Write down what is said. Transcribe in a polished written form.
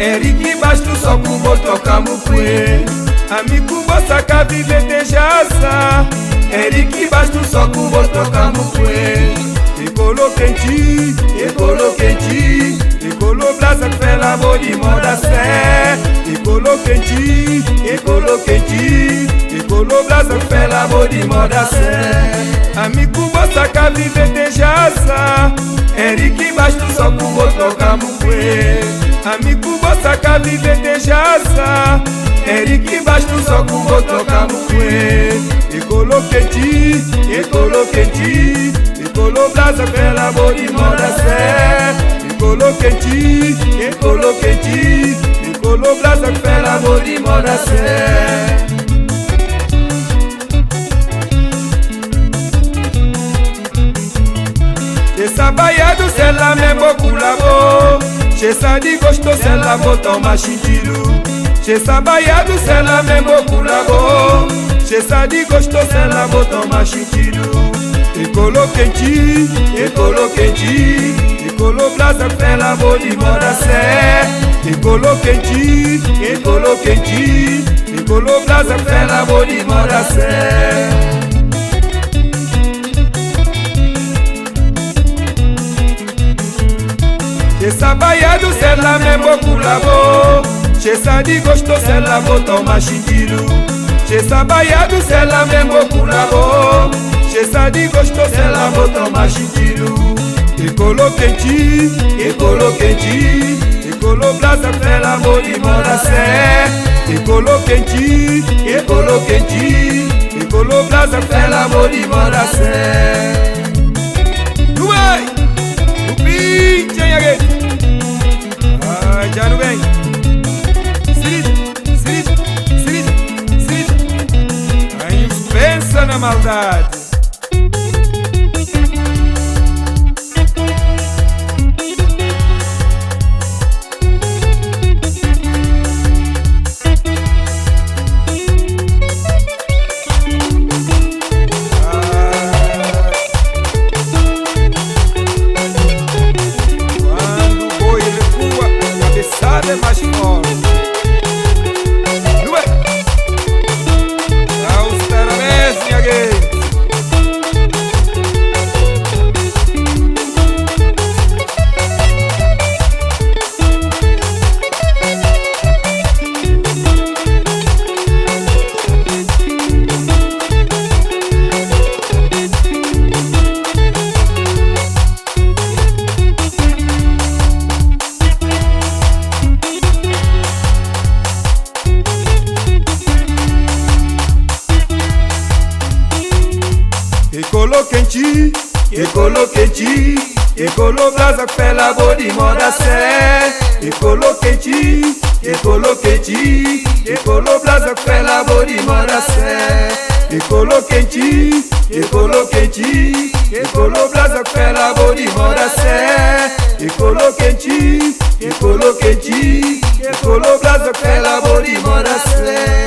Eric Basto só com botoca mupue. Amigo moça que vive de jaça. Eric Basto só com botoca mupue. Ecolo quente, ecolo quente. Ecolo blaza que fait la body moda sé. Ecolo quente, ecolo quente. Ecolo blaza que fait la body moda sé. Amigo moça que vive de jaça. Eric Basto só com botoca mupue. Amigo moça que vive de jaça. Eric Basto só com botoca mupue. Ecolo quente, ecolo quente. Ecolo blaza fait la body moda sé. Ecolo quente, ecolo quente. Ecolo blaza fait la body moda sé. Chez Sabayado c'est la même beaucoup là-bas. Chez Sadi Gosto c'est la boton machitilou. Chez Sabayado c'est la même beaucoup là-bas. Chez Sadi Gosto c'est la boton machitilou. Ecolo quenti, ecolo quenti. Ecolo blaza fait la body moda sé. Ecolo quenti, ecolo quenti. Ecolo blaza fait la body moda sé. Chez Sabayado c'est la même beaucoup là-bas. Chez Sadi Gosto c'est la boton machitilou. Chez Sabayado c'est la même beaucoup là-bas. Chez Sadi Gosto c'est la boton machitilou. Ecolo quenti, ecolo quenti. Ecolo blaza fait la body moda sé. Ecolo quenti, ecolo quenti. Ecolo blaza fait la body moda sé. Uai! Upi! Tchanhage! Ai, já não vem! Sirite! Aí pensa na maldade! É mais forte. Ué! Ah, os parabéns, minha gay. Ecolo quenti, ecolo quenti. Ecolo blaza fait la body moda sé. Ecolo quenti, ecolo quenti. Ecolo blaza fait la body moda sé. Ecolo quenti, ecolo quenti. Ecolo blaza fait la body moda sé. Ecolo quenti, ecolo quenti. Ecolo blaza fait la body moda sé.